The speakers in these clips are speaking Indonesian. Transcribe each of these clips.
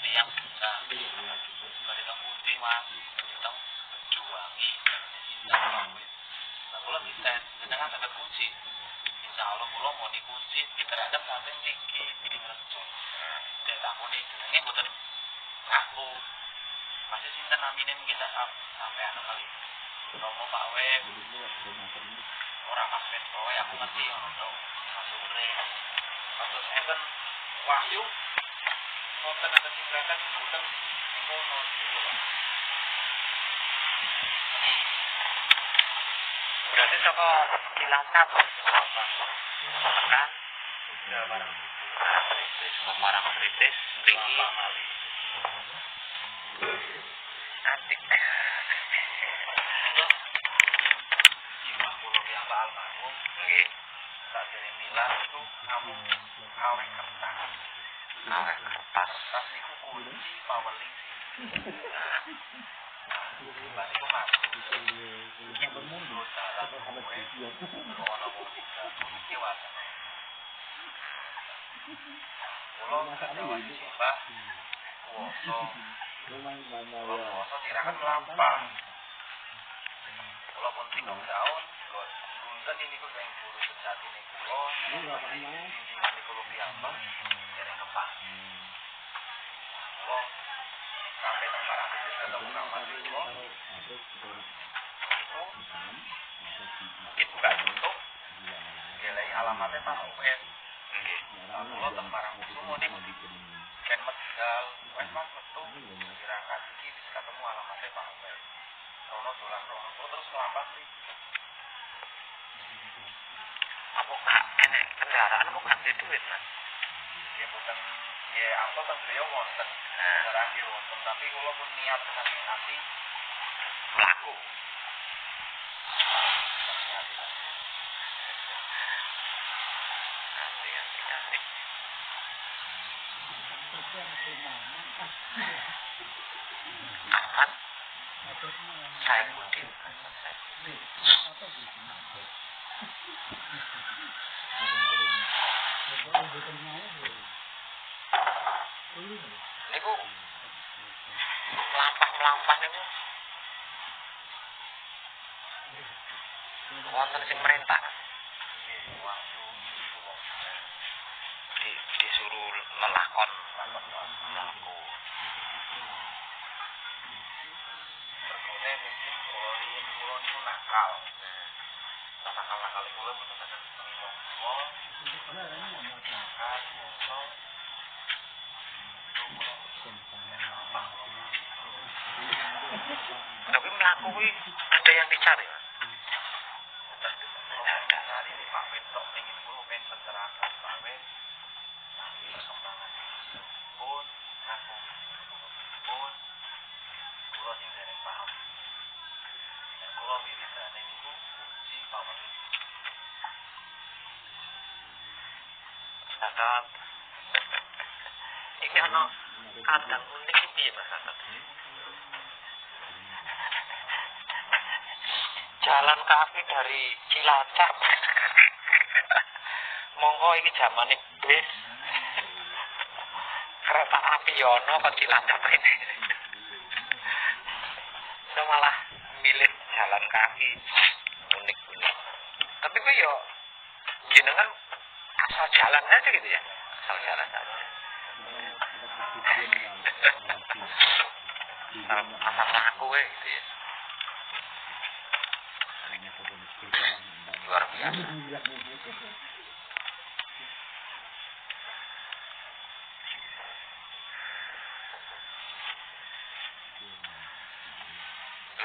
tiang bisa dari teng pundi mas dari teng Juwangi dari Sinta nah kula miten jenengan dapat kunci insya Allah kula mau dikunci diterhadap sampai tinggi di Rejo dek takoni jenenge mboten ngaku masih sinten namine kita sampai anu kali Romo Pak Web orang Mas Boy aku ngerti ono Masure terus enten Wahyu wonten enten sing berangkat mboten ngono niku Pak. Berarti saka Cilacap kan ya barang Semarang Kritis mriki asik Iwak kula ki apa almarhum nggih sakjane milah itu kamu awek kertas kertas niku kunci paweling Bani ku masuk ibu mundur dalam kowe ono wong iki wacana kula Jawa Mbah kuoso tirakan melampang kula pun 3 tahun punten ini kok sing guru sejati niku kula bimbingan niku piyambak dereng kepah kula sampai teng Parang itu ketemu kamar kula itu mungkin buka tutup gelai alamatnya Pak Uwes nggih kula teng Parang itu mau ken medal wes mas metu dirangkat iki wis ketemu alamatnya Pak Uwes rono dolan rono terus melambat sih apa kak enek kendaraan kok gak duit mas ya bukan ya apa teng beliau wonten kendaraan ya wonten tapi kula pun niat saking hati mlaku asik Ahmad saya Budin niku melampah niku wonten sing merintah disuruh lelakon mlaku berkone mungkin kula niku nakal nakal kula mboten saged ngomong kula tapi melaku ada yang dicari cari Pak Petok ingin kula pengen terakhir Pak Wes nanti perkembangan pun ngaku pun kula sing dereng paham dan kula wiridane niku kunci paweling Sakat iki ana kadang unik iki piye Mas Sakat jalan kaki dari Cilacap monggo iki zamane bis kereta api yono ke Cilacap ini saya malah milih jalan kaki unik tapi kok yo jenengan asal jalan aja gitu ya asal jalan aja asal laku gitu ya luar biasa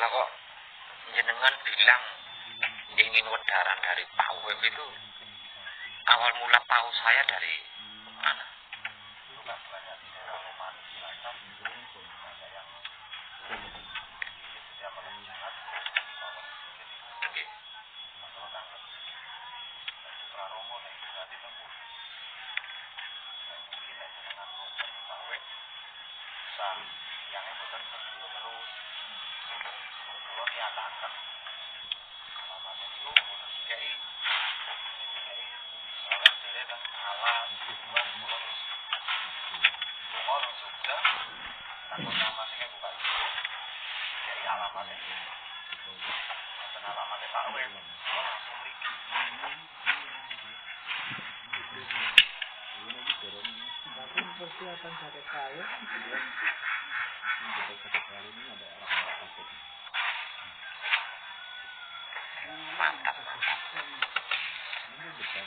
lah kok jenengan bilang ingin wedaran dari Pak Web itu awal mula tahu saya dari mana? Yang bukan terus kalau nyatakan alamatnya itu bukan DKI soalnya jadi kan alam buat pulau Jogja alamatnya Pak Wen langsung mriki tapi persiapan sakit kaya untuk sakit kaya ini ada orang takut mantap ini betul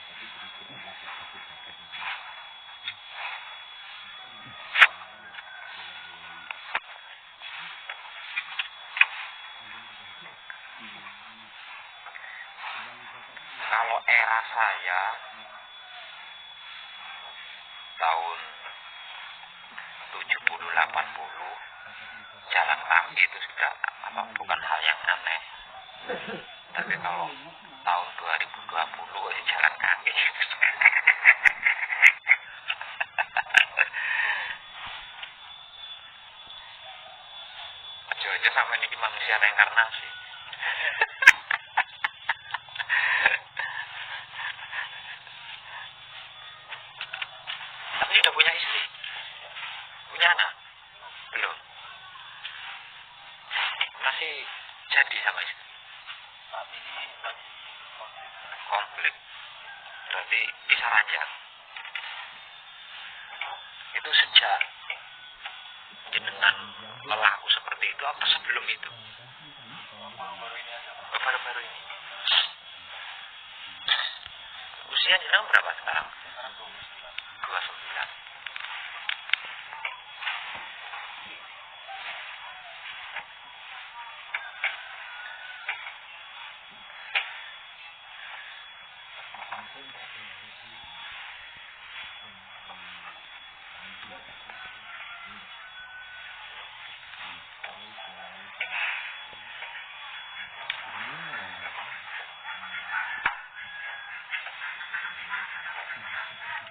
tapi berikutnya sakit kalau era saya tahun 70-80 jalan kaki itu sudah bukan hal yang aneh. Tapi kalau tahun 2020 jalan kaki aja sama ini manusia reinkarnasi. Tapi sudah punya istri, punya anak belum, masih jadi sama istri. Saat ini lagi konflik, berarti bisa ranjang. Itu sejak jenengan pelaku seperti itu apa sebelum itu? Baru-baru ini. Usia jenengan berapa sekarang? 29.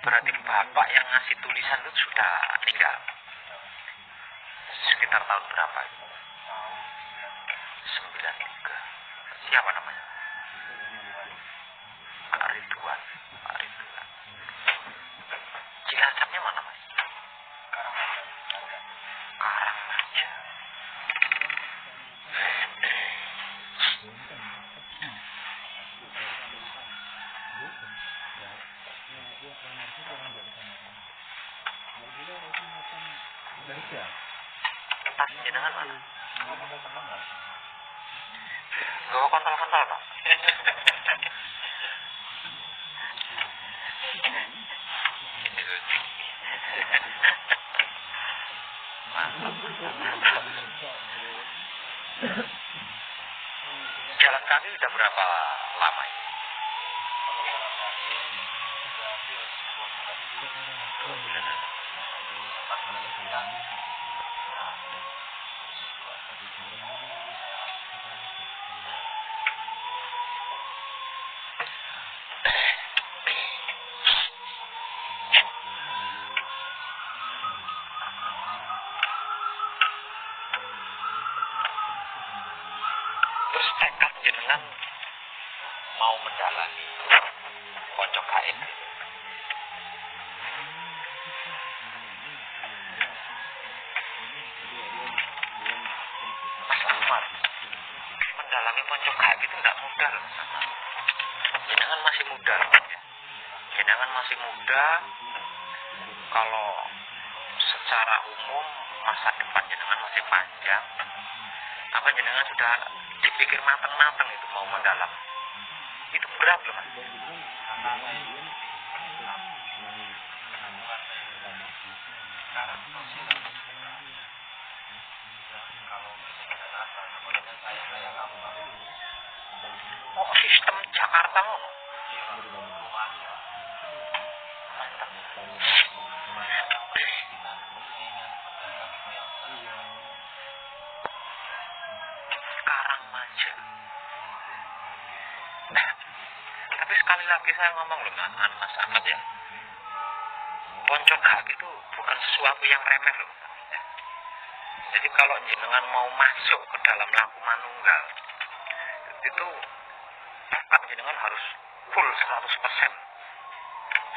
Berarti bapak yang ngasih tulisan itu sudah meninggal. Sekitar tahun berapa? 93. Siapa namanya? Pak Ridwan. Pak Ridwan. Cilacapnya mana, Mas? Karangmaja. Tas jenengan mana? Gawa kontol-kontol, Pak. Jalan kaki udah berapa lama ini? Terus tekad jenengan mau mendalami pojok kain. Mas Ahmad, mendalami pojok kain itu tidak mudah loh. Jenengan masih muda, ya. Jenengan masih muda. Kalau secara umum masa depan jenengan masih panjang. Apa jenengan sudah dipikir matang-matang itu mau mendalam? Itu berat loh, Mas. Oh, sistem Jakarta ngono. Mantap. Karangmaja. Tapi sekali lagi saya ngomong loh, Mas Ahmad ya. Pojok kaki itu bukan sesuatu yang remeh loh. Jadi kalau jenengan mau masuk ke dalam laku manunggal, itu tekad jenengan harus full 100%.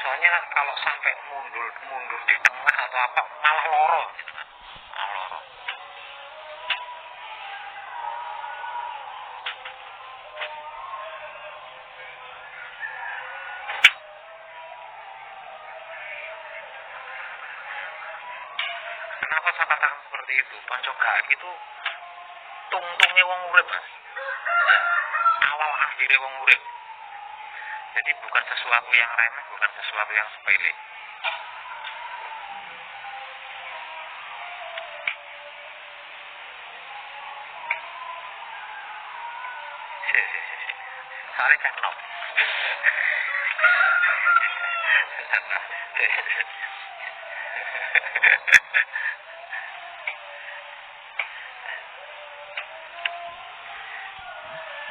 Soalnya kalau sampai mundur di tengah atau apa malah loro jenengan. Malah loro. Kenapa saya katakan seperti itu? Ponco gaib itu tungtungnya wong urip, Mas. Ya, awal akhirnya wong urip. Jadi bukan sesuatu yang remeh, bukan sesuatu yang sepele. Soalnya cakep.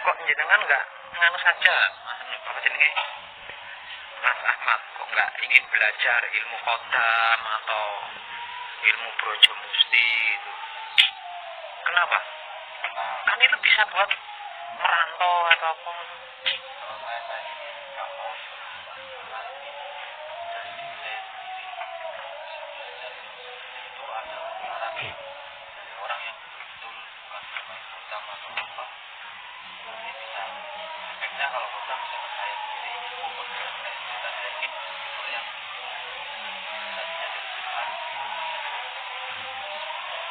Kok jenengan nggak nganu saja, apa jenenge? Mas Ahmad, kok nggak ingin belajar ilmu kodam atau ilmu brojo musti itu? Kenapa? Kan itu bisa buat merantau atau apa? Kalau saya ini nggak mau karena ini dari diri saya sendiri bisa belajar ilmu seperti itu ada saran dari orang yang betul-betul bukan bermain kodam atau apa. Nanti bisa efeknya kalau kodam bisa ke saya sendiri, ilmu pun bisa ke saya sendiri. Tapi saya ingin betul-betul yang tadinya dari Tuhan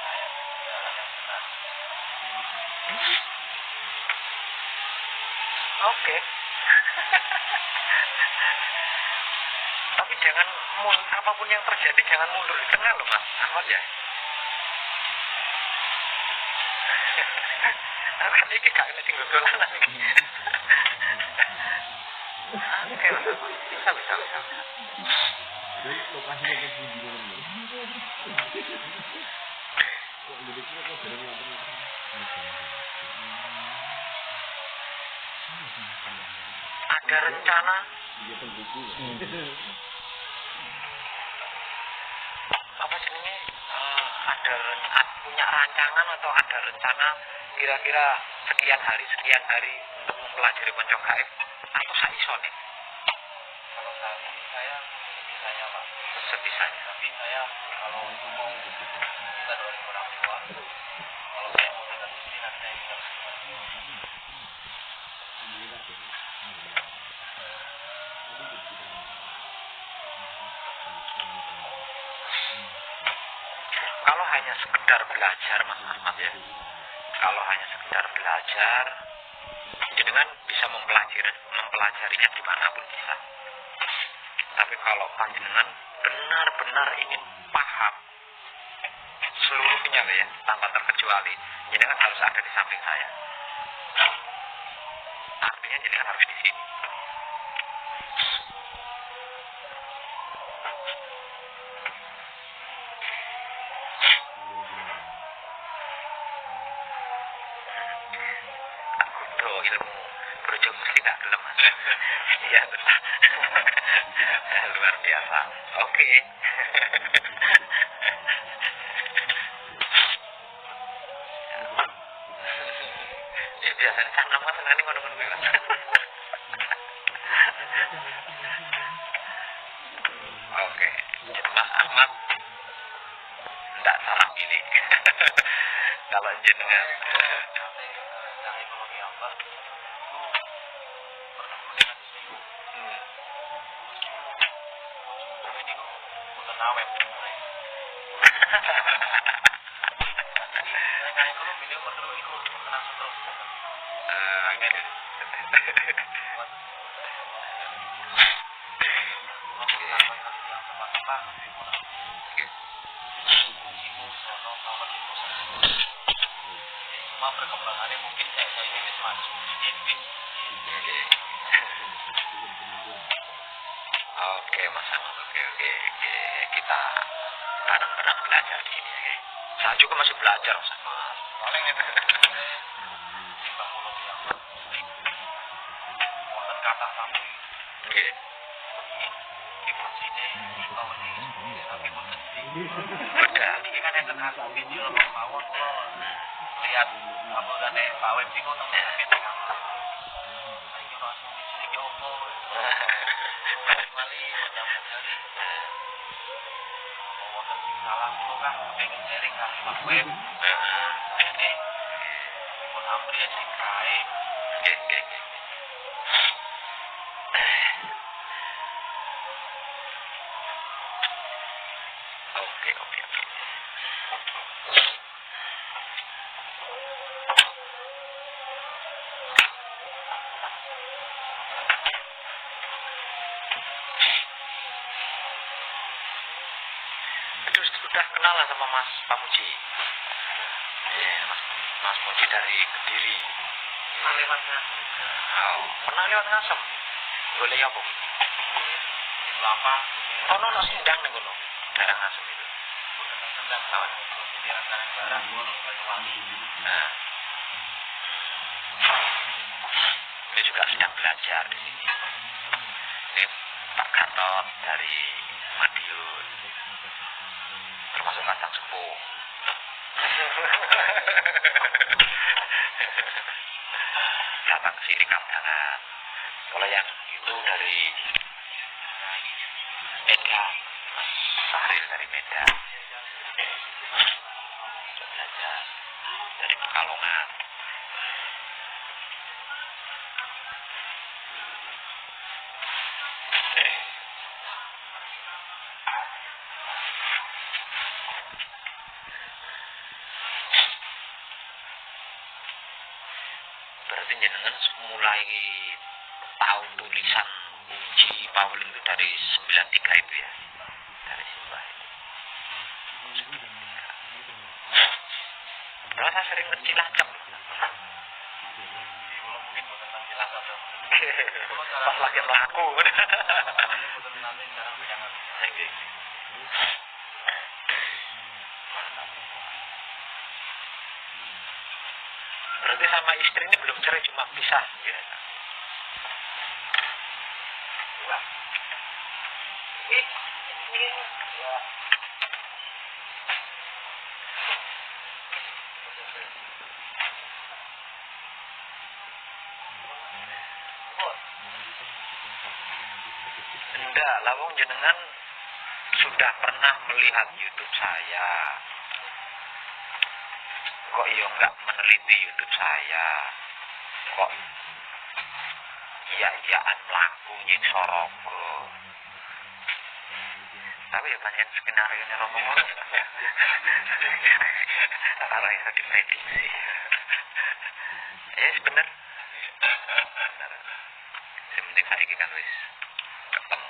saya jalan yang benar. Oke. Tapi jangan apapun yang terjadi jangan mundur di tengah loh, Mas Ahmad ya. Kan ini gak kena tinggal dolanan ini. Oke, bisa. Lokasinya ke sini dulu. Kok jadi kok bareng ada rencana apa jenenge punya rancangan atau ada rencana kira-kira sekian hari untuk mempelajari ponco gaib atau saisone? Kalau saat ini saya sebisanya Pak. Sebisanya. Tapi saya kalau mau minta doa dari orang tua, kalau saya mau tinggal di sini nanti saya tinggal di sini. Kalau hanya sekedar belajar, Mas Ahmad ya. Kalau hanya sekedar belajar, jenengan bisa mempelajarinya dimanapun bisa. Tapi kalau panjenengan benar-benar ingin paham seluruhnya ya, tanpa terkecuali, jenengan harus ada di samping saya. Artinya jenengan harus di sini. Ilmu brojo mesti gak gelem, Mas. Iya betul. Luar biasa. Oke. Ya biasanya sangat Mas seneng ngono-ngono Mas. Oke. Mas Ahmad enggak salah pilih. Kalau jenengan yang ekonomi apa itu pernah dengan istriku ujung-ujung ini kok bukan awet sebenarnya. Tapi ini saya kalau beliau perlu ikut menang terus. Cuma perkembangannya mungkin saya ini wis maju, wis. Oke, Mas Ahmad. Oke. Kita bareng-bareng belajar di sini, oke. Saya juga masih belajar, Mas Ahmad. Paling itu timbang mulut yang wonten kata sami. Nggih. Iki fungsinya kalau ini tapi boten di. Udah. Iki kan enten aku video lho mawon kula lihat apa kate Pak Web iku teng kene kamar. Iki kok asli cilik iki opo? Mali nyambung kali. Apa wonten sing salah kula kan pengen sharing kali Pak Web. Ini pun amri ya sing kae. Nggih. Oke. Itu sudah kenal lah sama Mas Pamuji. Iya, Mas Pamuji dari Kediri. Pernah lewat Ngasem. Oh, pernah lewat Ngasem. Golek apa? Mungkin lama. Oh, no, sendang nih kono. Daerah Ngasem itu. Bukan sendang. Jadi rancangan barang Banyuwangi. Nah. Ini juga sedang belajar di sini. Ini Pak Gatot dari Madiun, termasuk kacang sepuh. Datang sini kadangan. Kalau yang itu dari Medan, Mas Sahril dari Medan. Belajar dari Pekalongan. Berarti jenengan mulai tahu tulisan Uji Pauling itu dari 93 itu ya, dari Simbah itu. Kalau saya sering ngerti Cilacap. Mungkin bukan tentang Cilacap. Pas lagi melaku. Berarti sama istri ini belum cerai, cuma pisah ya. Enggak, lawang jenengan sudah pernah melihat YouTube saya. Kok iya enggak meneliti YouTube saya? Kok iya-iyaan melaku nyiksa Rogo? Tapi ya banyak skenario-nya Rogo. Karena itu diprediksi. Ya bener. Bener. Yang penting saiki kan wis ketemu.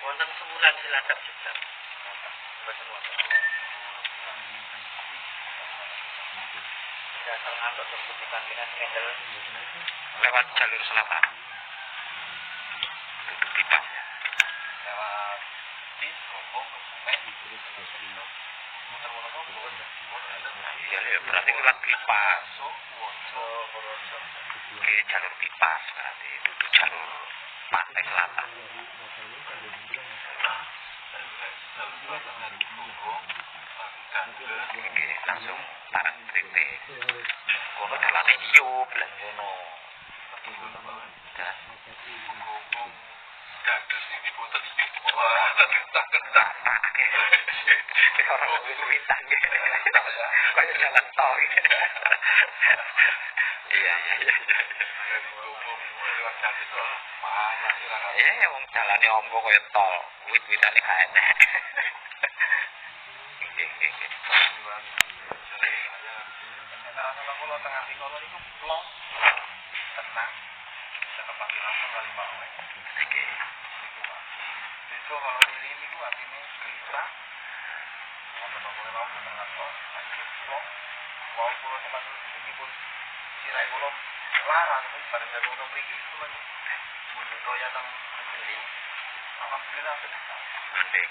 Wonten sebulan Cilacap juga. Mboten wonten. Dasar ngantuk terbutuhkan dengan handle Lewat jalur selatan. Tutup pipa. lewat Tis, Gombong, Kebumen, Wonosobo, Iya, berarti lewat pipa. Wonosobo, Purworejo. Oke, jalur pipa berarti itu jalur pantai selatan. Oke, langsung parang berite. Kono dalane iyo blas ngono. Gadus ini boten ini. Wah, tak. Orang wit-witan gitu. Kayak jalan tol gitu. Iya. Iya, ya wong jalane ombo kaya tol. Wit-witane gak enak. Antara kalau tengah Tikolo itu plong, tenang, bisa kepanggil langsung kali bawah. Oke. Itu kalau diri ini tuh artinya gelisah. Ngomong-ngomong mau tengah kos, ini plong, mau pulau teman ini pun sirai belum larang, tapi pada dari orang pergi cuma mundur toya tang jadi, alhamdulillah sedang. Mending.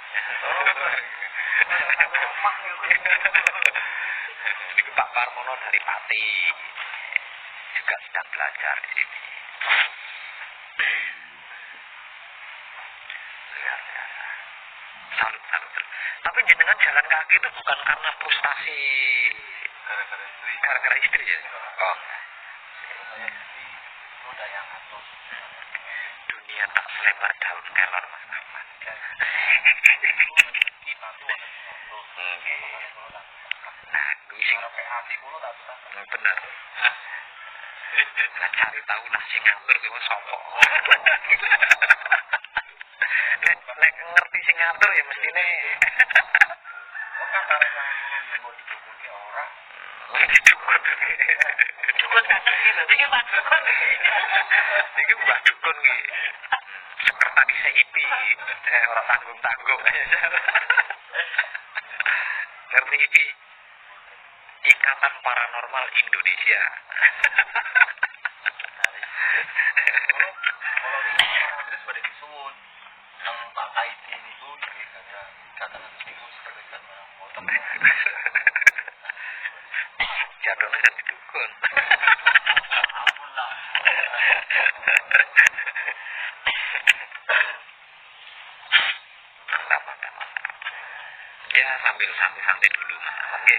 Ini Pak Parmono dari Pati juga sedang belajar di sini. Luar biasa. Salut. Tapi jenengan jalan kaki itu bukan karena frustasi gara-gara istri ya? Oh. Saya istri roda yang atur. Dunia tak selebar daun kelor Mas Ahmad. Kita tuh ada motor. Nah, kuising hati kulo tak bisa. bener. Nah, cari tahu lah sing ngatur ki wong sapa. nek ngerti sing ngatur ya mestine Kok kataran yang mau didukung ke orang? dukun. Dukun dateng iki lho, iki Pak Dukun. Iki Mbah Dukun iki. Sekretaris IP, ora tanggung-tanggung aja. Ngerti iki? Ikatan Paranormal Indonesia. Kalau ini orang terus pada disuwun nang Pak Kaiti niku nggih kata niku seperti kan orang potong. Jatuhnya jadi dukun. Ampun lah. Ya sambil santai-santai dulu mas. Oke,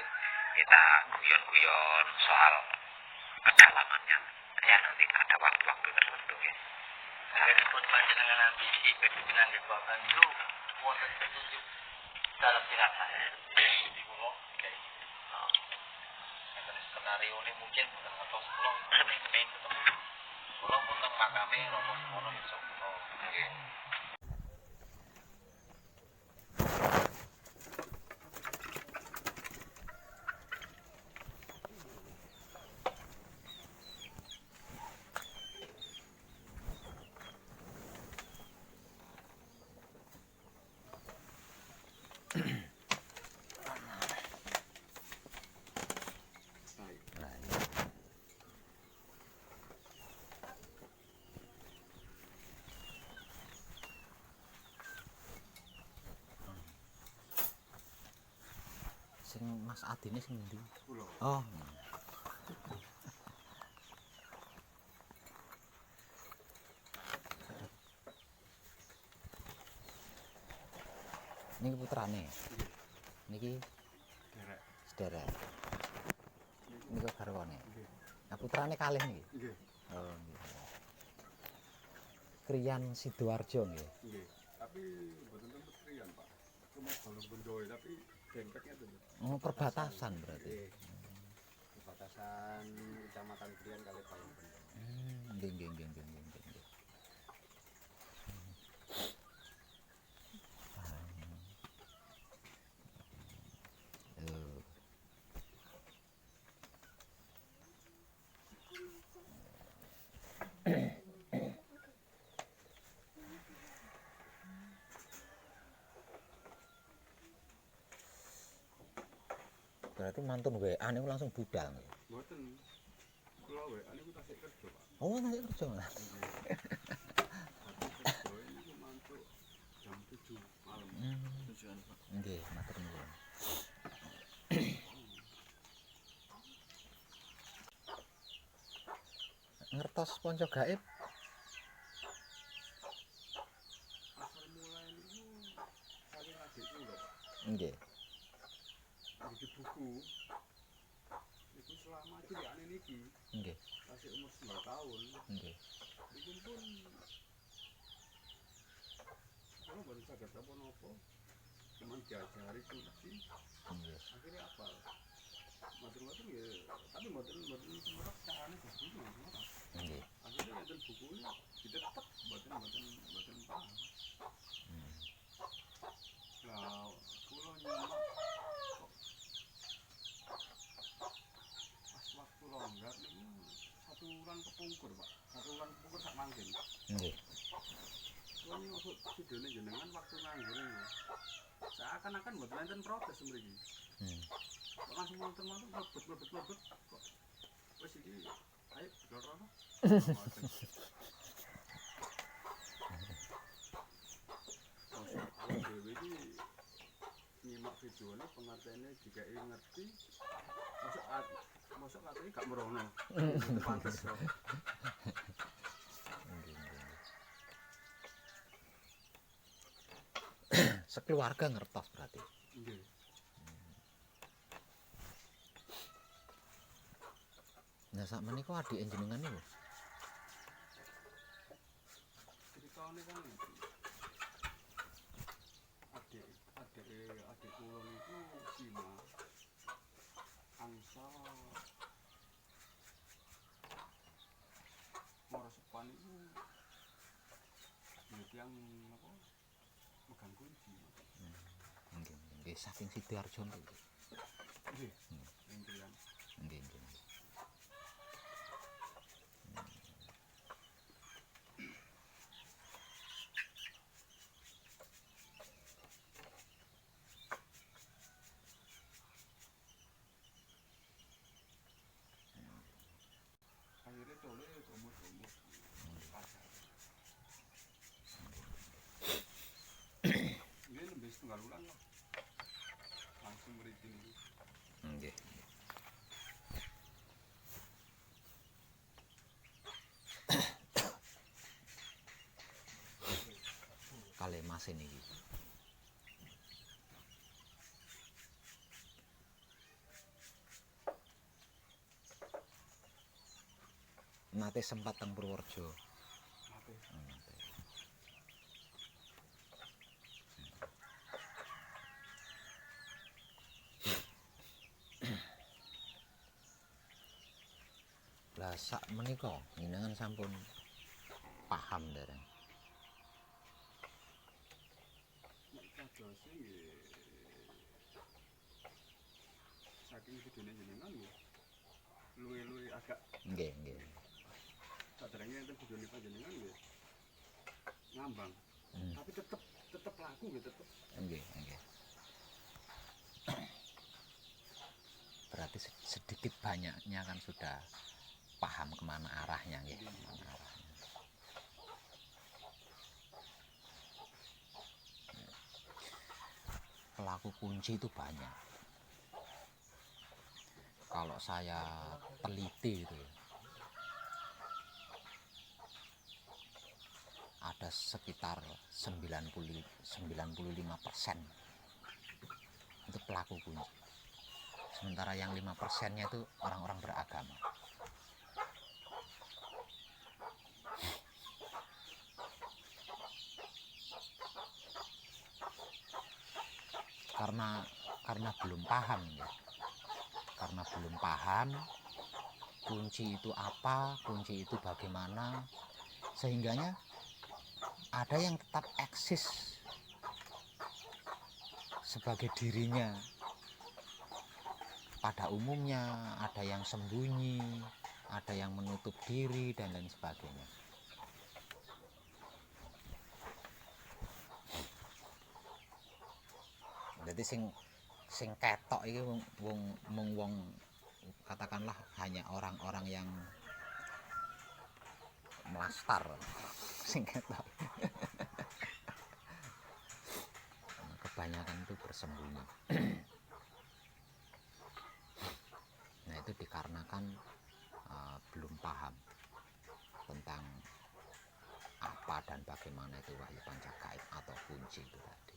kita guyon-guyon soal kedalamannya. Ya nanti ada waktu-waktu tertentu ya. Meskipun panjenengan ambisi kedudukan di Bapak Bantu, wonten petunjuk dalam firasat. Di kula kayak gitu. Skenario ini mungkin bukan ngetos kula main ketemu. Kula pun nang makame rono semono iso kula. Nggih. Sing Mas Adine sing ndi? Pulau. Oh. Niki putrane. Niki Derek. sederek. Niku garwane. Nggih. Nah putrane kalih niki. Nggih. Oh nggih. Kriyan Sidoarjo nggih. Nggih. Tapi mboten tempat kriyan, Pak. Cuma balung bendoe tapi dempeknya tuh. Oh perbatasan berarti. Nggih. Perbatasan Kecamatan Kriyan kali balung bendoe. Nggih nggih nggih nggih nggih. Berarti mantun WA niku langsung budal nggih. Mboten. Kula wae niku tasik kerja, Pak. Oh nanti kerja. Tapi kerja ini mantuk jam 7 malam. Tujuan, Pak. Nggih, matur nuwun. Ngertos ponco gaib Asal mulai niku saking adik kula, Pak. nggih. Iki buku. Niku selama cilikane niki, Nggih, tasik umur 9 tahun. nggih. Niku pun kalau baru saged apa-apa, cuman diajari kunci, Nggih. akhirnya apa? Matur-matur ya, tapi mboten semerap carane begitu, Nggih. akhirnya enten bukunya ditetep, mboten paham. Lah, kula nyimak kok pas waktu longgar niku 1 wulan kepungkur, Pak. 1 wulan kepungkur sak mangkin. Nggih. Kula maksud videone jenengan waktu nganggur niku. Seakan-akan mboten enten protes mriki. Kok langsung monten-monten mlebet kok wis iki ayo budal rono. Ngoten. Awak dhewe iki nyimak videone pengertiane dikai ngerti. Mosok katanya gak merono. Pantes kok. Sekeluarga ngertos berarti. Nggih. Nah sak menika adik jenengan niku. Ceritane kan iki. Adik kula niku Sima. Angsa Morosepan iku ya tiyang apa Nggih, saking Sidoarjo niku. Nggih. Ringkilan. Nggih, nggih. Akhirnya tole umur pasar. Ini lebih setengah bulan lah. Langsung meriting ini. Nggih. Kale Mas niki. Nate sempat teng Purworejo. Nate. Nate. Lah sak menika jenengan sampun paham dereng. Nek kadose nggih saking videone jenengan nggih luwe-luwe agak Nggih, nggih. saderenge enten videone panjenengan nggih ngambang. Tapi tetep laku nggih tetep. Nggih, nggih. Berarti sedikit banyaknya kan sudah paham kemana arahnya nggih. Kemana arahnya. Pelaku kunci itu banyak. Kalau saya teliti itu ya, ada sekitar 95% itu pelaku kunci. Sementara yang 5%-nya itu orang-orang beragama. Karena belum paham ya. Karena belum paham kunci itu apa, kunci itu bagaimana, sehingganya ada yang tetap eksis sebagai dirinya. Pada umumnya ada yang sembunyi, ada yang menutup diri dan lain sebagainya. Jadi sing ketok iki wong katakanlah hanya orang-orang yang melastar sing ketok. Kebanyakan itu bersembunyi. Nah, itu dikarenakan belum paham tentang apa dan bagaimana itu wahyu pancagaib atau kunci itu tadi.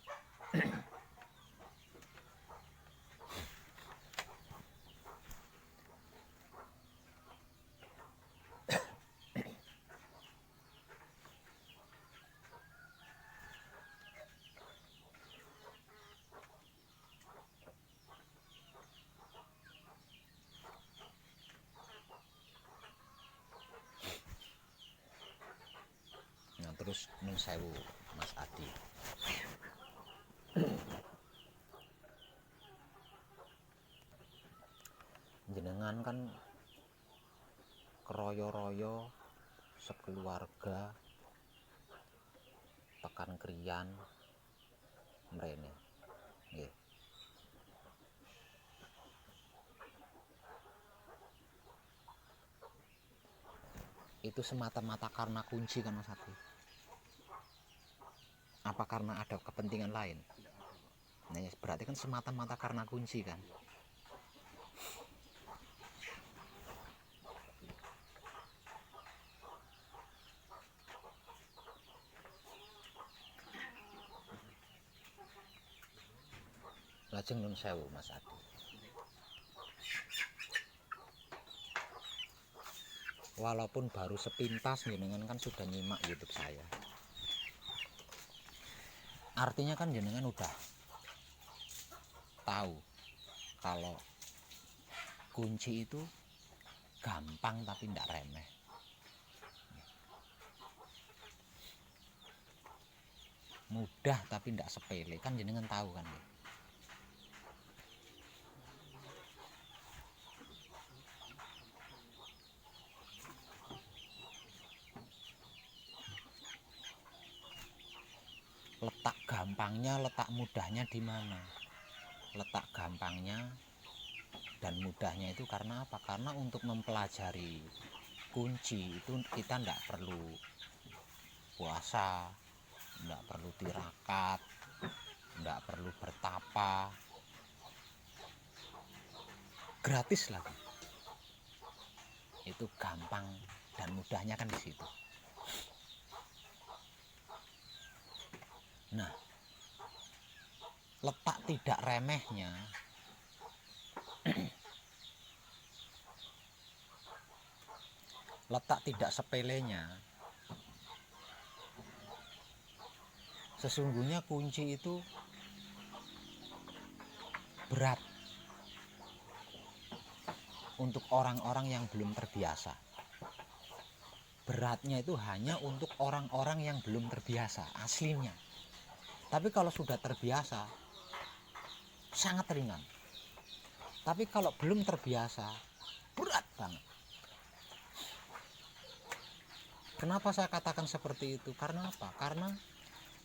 Nah, terus nun sewu Mas Adi. Jenengan kan keroyo-royo sekeluarga tekan kriyan mrene. Nggih. Itu semata-mata karena kunci kan Mas Adi? Apa karena ada kepentingan lain? Nah, berarti kan semata-mata karena kunci kan? Lajeng nun sewu Mas Adi. Walaupun baru sepintas jenengan kan sudah nyimak YouTube saya. Artinya kan jenengan udah tahu kalau kunci itu gampang tapi tidak remeh. Mudah tapi tidak sepele, kan jenengan tahu kan ya. gampangnya, letak mudahnya di mana? Letak gampangnya dan mudahnya itu karena apa? Karena untuk mempelajari kunci itu kita tidak perlu puasa, tidak perlu tirakat, tidak perlu bertapa, gratis lagi. Itu gampang dan mudahnya kan di situ. Nah, letak tidak remehnya letak tidak sepelenya, sesungguhnya kunci itu berat untuk orang-orang yang belum terbiasa. Beratnya itu hanya untuk orang-orang yang belum terbiasa aslinya. Tapi kalau sudah terbiasa sangat ringan. Tapi kalau belum terbiasa berat banget. Kenapa saya katakan seperti itu? Karena apa? Karena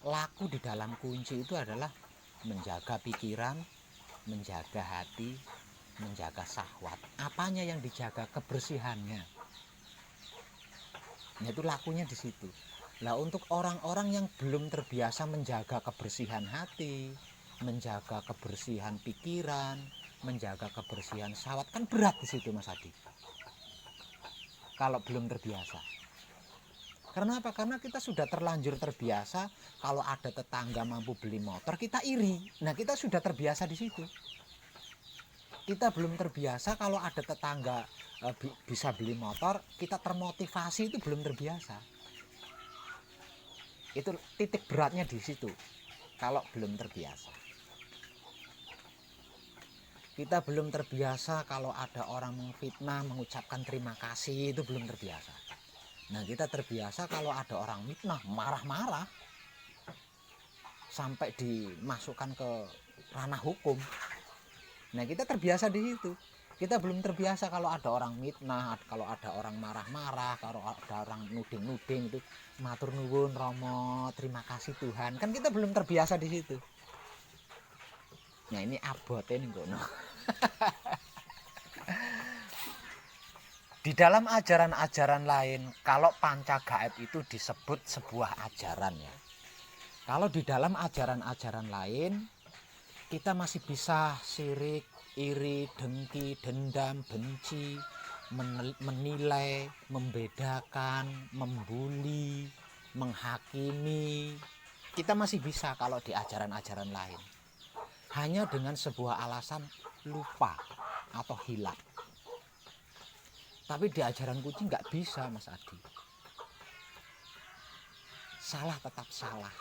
laku di dalam kunci itu adalah menjaga pikiran, menjaga hati, menjaga syahwat. Apanya yang dijaga? Kebersihannya. Nah, itu lakunya di situ. Nah, untuk orang-orang yang belum terbiasa menjaga kebersihan hati, menjaga kebersihan pikiran, menjaga kebersihan syahwat, kan berat di situ Mas Adi. Kalau belum terbiasa. Karena apa? Karena kita sudah terlanjur terbiasa kalau ada tetangga mampu beli motor, kita iri. Nah, kita sudah terbiasa di situ. Kita belum terbiasa kalau ada tetangga bisa beli motor, kita termotivasi, itu belum terbiasa. Itu titik beratnya di situ. Kalau belum terbiasa. Kita belum terbiasa kalau ada orang memfitnah, mengucapkan terima kasih, itu belum terbiasa. Nah, kita terbiasa kalau ada orang fitnah, marah-marah sampai dimasukkan ke ranah hukum. Nah, kita terbiasa di situ. Kita belum terbiasa kalau ada orang fitnah, kalau ada orang marah-marah, kalau ada orang nuding-nuding itu matur nuwun Romo, terima kasih Tuhan. Kan kita belum terbiasa di situ. Nah, ini abote ning kono. Di dalam ajaran-ajaran lain, kalau panca gaib itu disebut sebuah ajaran ya. Kalau di dalam ajaran-ajaran lain, kita masih bisa sirik, iri, dengki, dendam, benci, menilai, membedakan, membuli, menghakimi. Kita masih bisa kalau di ajaran-ajaran lain. Hanya dengan sebuah alasan lupa atau hilang. Tapi di ajaran kunci nggak bisa Mas Adi. Salah tetap salah.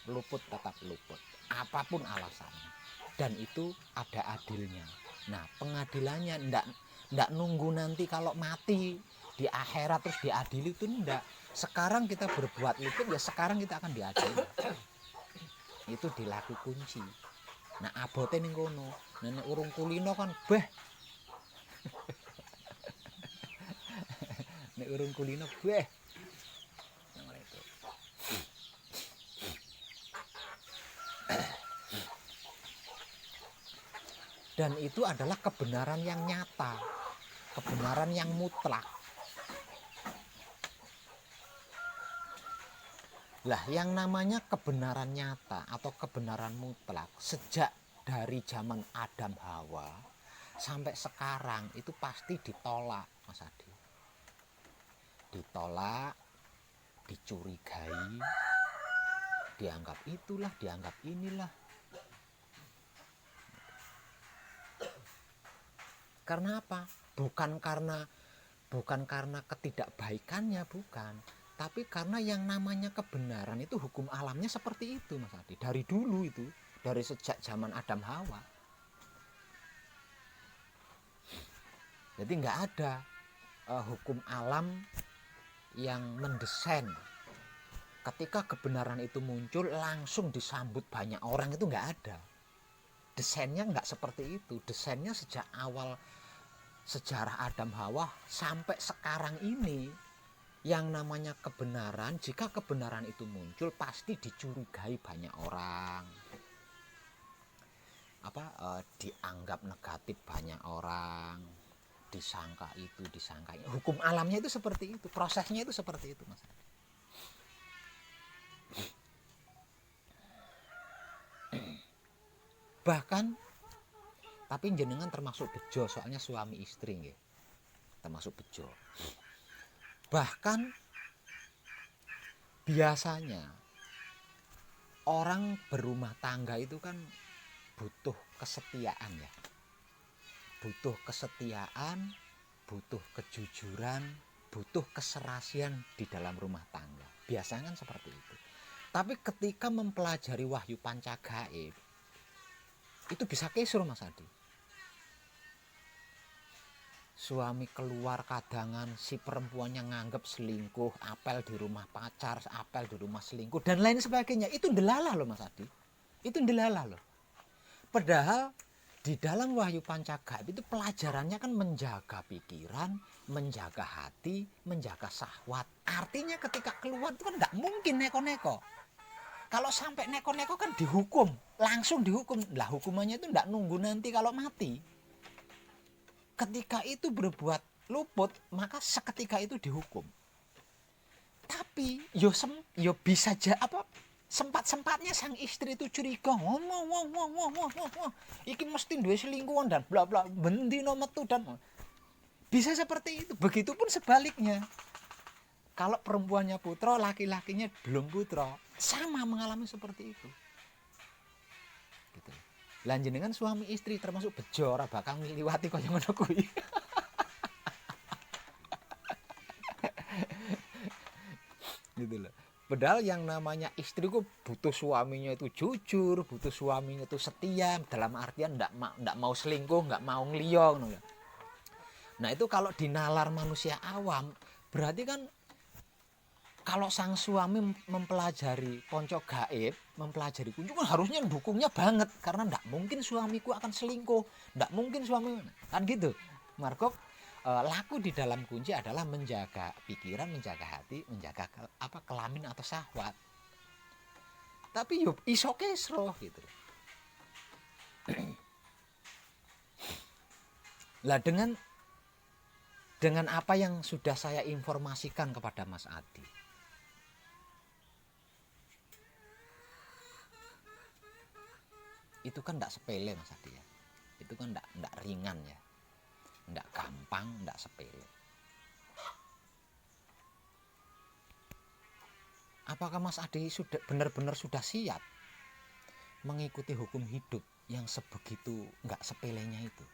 Luput tetap luput. Apapun alasannya. Dan itu ada adilnya. Nah, pengadilannya ndak nunggu nanti kalau mati di akhirat terus diadili, itu ndak. Sekarang kita berbuat luput, ya sekarang kita akan diadili. Itu dilaku kunci. Nah, abote ning kono. Nenek urung kulino kan beh. Nek urung kulino beh. Itu. Dan itu adalah kebenaran yang nyata, kebenaran yang mutlak. Lah, yang namanya kebenaran nyata atau kebenaran mutlak sejak dari zaman Adam Hawa sampai sekarang itu pasti ditolak Mas Adi. Ditolak, dicurigai, dianggap itulah, dianggap inilah. Karena apa? Bukan karena ketidakbaikannya, bukan. Tapi karena yang namanya kebenaran itu hukum alamnya seperti itu Mas Adi. Dari dulu itu, dari sejak zaman Adam Hawa. Jadi nggak ada hukum alam yang mendesain ketika kebenaran itu muncul langsung disambut banyak orang, itu nggak ada. Desainnya nggak seperti itu. Desainnya sejak awal sejarah Adam Hawa sampai sekarang ini, Yang namanya kebenaran, jika kebenaran itu muncul pasti dicurigai banyak orang. Dianggap negatif banyak orang, disangka itu, disangka ini. Hukum alamnya itu seperti itu, prosesnya itu seperti itu, Mas. Bahkan tapi jenengan termasuk bejo, soalnya suami istri nggih. Termasuk bejo. Bahkan biasanya orang berumah tangga itu kan butuh kesetiaan ya. Butuh kesetiaan, butuh kejujuran, butuh keserasian di dalam rumah tangga. Biasanya kan seperti itu. Tapi ketika mempelajari Wahyu Pancagaib, itu bisa kisruh, Mas Adi. Suami keluar kadangan, si perempuannya nganggep selingkuh, apel di rumah pacar, apel di rumah selingkuh, dan lain sebagainya. Itu ndelalah loh, Mas Adi. Itu ndelalah loh. Padahal di dalam Wahyu Pancagaib itu pelajarannya kan menjaga pikiran, menjaga hati, menjaga syahwat. Artinya ketika keluar itu kan nggak mungkin neko-neko. Kalau sampai neko-neko kan dihukum, langsung dihukum. Lah hukumannya itu nggak nunggu nanti kalau mati. Ketika itu berbuat luput, maka seketika itu dihukum. Tapi yo bisa aja sempat-sempatnya sang istri itu curiga, iki mesti duwe selingkuhan dan bla bla, bendino metu dan bisa seperti itu. Begitupun sebaliknya. Kalau perempuannya putra, laki-lakinya belum putra, sama mengalami seperti itu. Gitu. Lanjenengan suami istri termasuk bejo ora bakal ngliwati kaya ngono kuwi. Gitu loh. Padahal yang namanya istri ku butuh suaminya itu jujur, butuh suaminya itu setia, dalam artian ndak mau selingkuh, nggak mau ngliyo. Nah itu kalau dinalar manusia awam, berarti kan kalau sang suami mempelajari ponco gaib, mempelajari kunci, kan harusnya dukungnya banget. Karena ndak mungkin suamiku akan selingkuh, ndak mungkin suami, kan gitu. Marco, laku di dalam kunci adalah menjaga pikiran, menjaga hati, menjaga kelamin atau syahwat. Tapi yuk iso kesroh gitu. Lah dengan apa yang sudah saya informasikan kepada Mas Adi, itu kan tidak sepele, Mas Adi ya. Itu kan tidak ringan ya, tidak gampang, tidak sepele. Apakah Mas Adi sudah benar-benar sudah siap mengikuti hukum hidup yang sebegitu nggak sepelenya itu?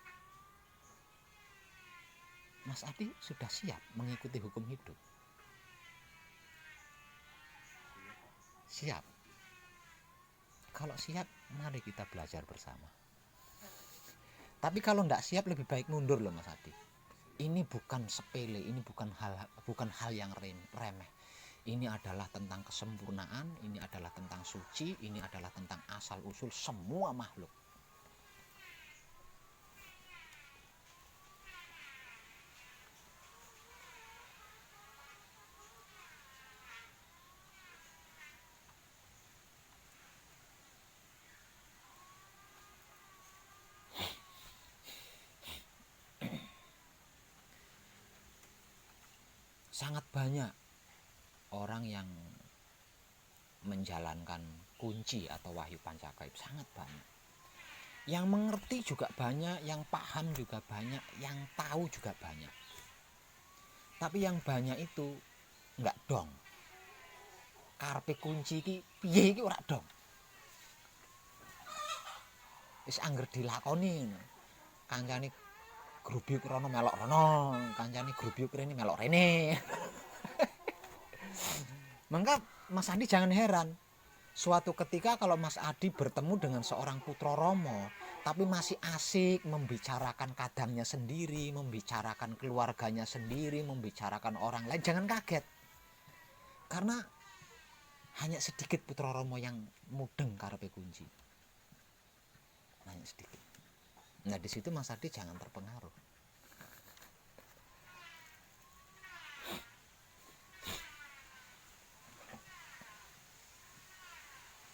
Mas Adi sudah siap mengikuti hukum hidup? Siap. Kalau siap, mari kita belajar bersama. Tapi kalau nggak siap, lebih baik mundur loh, Mas Adi. Ini bukan sepele, ini bukan hal yang remeh. Ini adalah tentang kesempurnaan, ini adalah tentang suci, ini adalah tentang asal usul semua makhluk. Sangat banyak orang yang menjalankan kunci atau Wahyu Pancagaib, sangat banyak. Yang mengerti juga banyak, yang paham juga banyak, yang tahu juga banyak. Tapi yang banyak itu enggak dong. Karepe kunci iki piye iki ora dong. Wis angger dilakoni kancane grubyuk rono melok rono, kancane grubyuk rene melok rene. Maka Mas Adi jangan heran, suatu ketika kalau Mas Adi bertemu dengan seorang putra romo, tapi masih asik membicarakan kadangnya sendiri, membicarakan keluarganya sendiri, membicarakan orang lain, jangan kaget. Karena hanya sedikit putra romo yang mudeng karepe kunci. Hanya sedikit. Nah di situ Mas Adi jangan terpengaruh.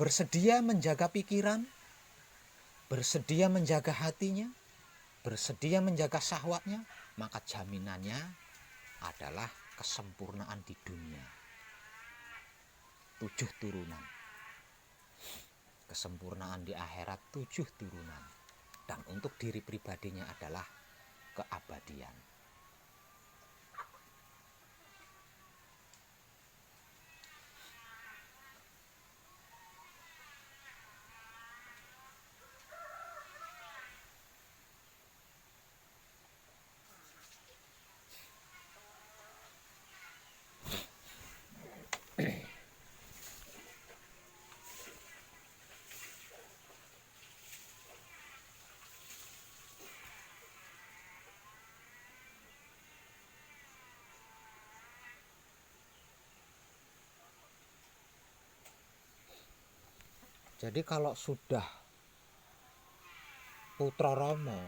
bersedia menjaga pikiran, bersedia menjaga hatinya, bersedia menjaga syahwatnya, maka jaminannya adalah kesempurnaan di dunia. 7 turunan. Kesempurnaan di akhirat 7 turunan. Dan untuk diri pribadinya adalah keabadian. Jadi kalau sudah putra Rama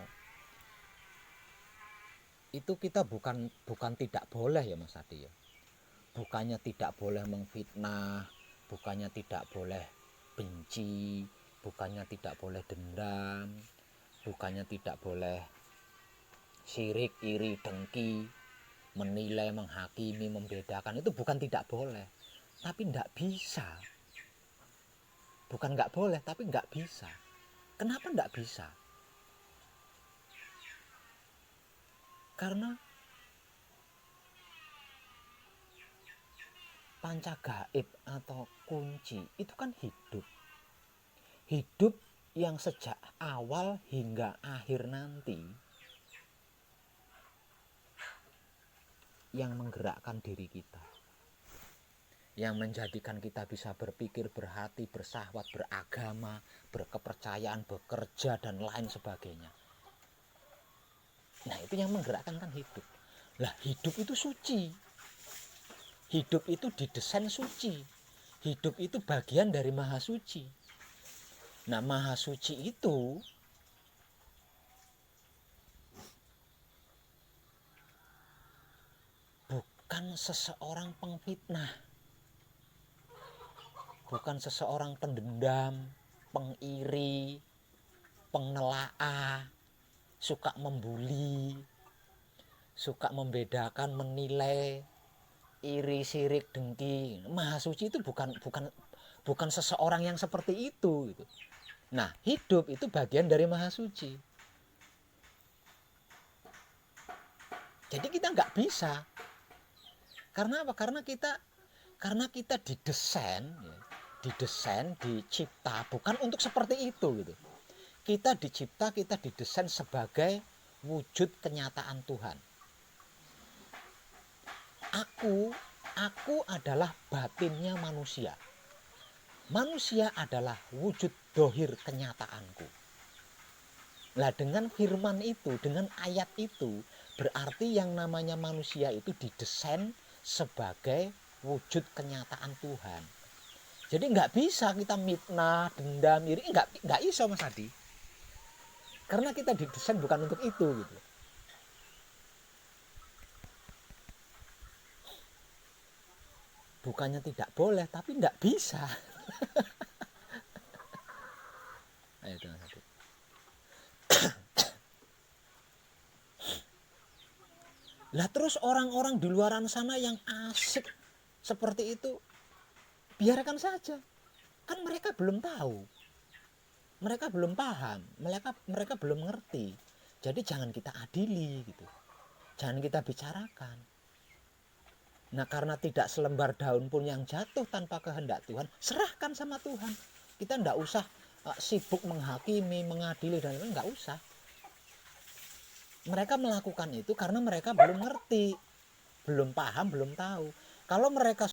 itu kita bukan tidak boleh ya Mas Adi ya. Bukannya tidak boleh mengfitnah, bukannya tidak boleh benci, bukannya tidak boleh dendam, bukannya tidak boleh syirik, iri, dengki, menilai, menghakimi, membedakan. Itu bukan tidak boleh, tapi tidak bisa. Bukan nggak boleh, tapi nggak bisa. Kenapa nggak bisa? Karena panca gaib atau kunci itu kan hidup. Hidup yang sejak awal hingga akhir nanti yang menggerakkan diri kita. Yang menjadikan kita bisa berpikir, berhati, bersahwat, beragama, berkepercayaan, bekerja, dan lain sebagainya. Nah itu yang menggerakkan kan hidup. Lah hidup itu suci. Hidup itu didesain suci. Hidup itu bagian dari maha suci. Nah maha suci itu bukan seseorang pengfitnah. Bukan seseorang pendendam, pengiri, pengelaa, suka membuli, suka membedakan, menilai, iri, sirik, dengki. Maha suci itu bukan seseorang yang seperti itu gitu. Nah, hidup itu bagian dari maha suci. Jadi kita nggak bisa. Karena apa? Karena kita didesain, dicipta bukan untuk seperti itu gitu. Kita dicipta, kita didesain sebagai wujud kenyataan Tuhan. Aku adalah batinnya manusia. Manusia adalah wujud dohir kenyataanku. Nah dengan firman itu, dengan ayat itu, berarti yang namanya manusia itu didesain sebagai wujud kenyataan Tuhan. Jadi nggak bisa kita mitnah, dendam, iri, nggak iso Mas Adi. Karena kita didesain bukan untuk itu gitu. Bukannya tidak boleh, tapi nggak bisa. Ayo itu Mas Adi. Lah terus orang-orang di luaran sana yang asik seperti itu, biarkan saja. Kan mereka belum tahu. Mereka belum paham, mereka belum ngerti. Jadi jangan kita adili gitu. Jangan kita bicarakan. Nah, karena tidak selembar daun pun yang jatuh tanpa kehendak Tuhan, serahkan sama Tuhan. Kita enggak usah sibuk menghakimi, mengadili dan lain-lain, enggak usah. Mereka melakukan itu karena mereka belum ngerti, belum paham, belum tahu. Kalau mereka